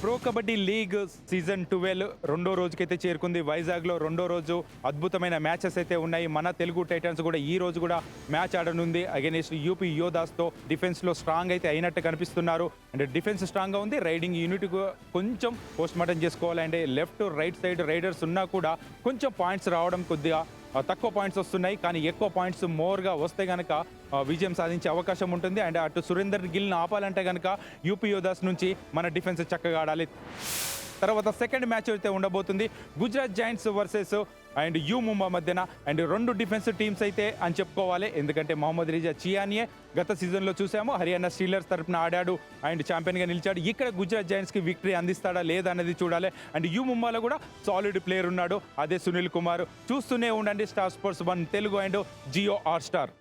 Pro kabaddi league season 12 రెండో రోజుకైతే చేరుకుంది. వైజాగ్లో రెండో రోజు అద్భుతమైన మ్యాచెస్ అయితే ఉన్నాయి. మన తెలుగు టైటన్స్ కూడా ఈ రోజు కూడా మ్యాచ్ ఆడనుంది అగైనెస్ట్ యూపీ యోధాస్తో. డిఫెన్స్లో స్ట్రాంగ్ అయితే అయినట్టు కనిపిస్తున్నారు. అండ్ డిఫెన్స్ స్ట్రాంగ్గా ఉంది. రైడింగ్ యూనిట్ కొంచెం పోస్ట్ మార్టం చేసుకోవాలి. And left right side riders ఉన్నా కూడా కొంచెం పాయింట్స్ రావడం కొద్దిగా తక్కువ పాయింట్స్ వస్తున్నాయి. కానీ ఎక్కువ పాయింట్స్ మోర్గా వస్తే కనుక విజయం సాధించే అవకాశం ఉంటుంది. అండ్ అటు సురేందర్ గిల్ని ఆపాలంటే కనుక యూపీ యోధాస్ నుంచి మన డిఫెన్స్ చక్కగా ఆడాలి. తర్వాత సెకండ్ మ్యాచ్ అయితే ఉండబోతుంది Gujarat Giants versus and you Mumba మధ్యన. అండ్ రెండు డిఫెన్స్ టీమ్స్ అయితే అని చెప్పుకోవాలి. ఎందుకంటే మొహమ్మద్ రిజా చియానియే గత సీజన్లో చూసాము హర్యానా స్టీలర్స్ తరఫున ఆడాడు అండ్ ఛాంపియన్గా నిలిచాడు. ఇక్కడ గుజరాత్ జైంట్స్కి విక్టరీ అందిస్తాడా లేదా అనేది చూడాలి. అండ్ యూ ముంబాలో కూడా సాలిడ్ ప్లేయర్ ఉన్నాడు, అదే సునీల్ కుమార్. చూస్తూనే ఉండండి star sports 1 Telugu and Jio Hotstar.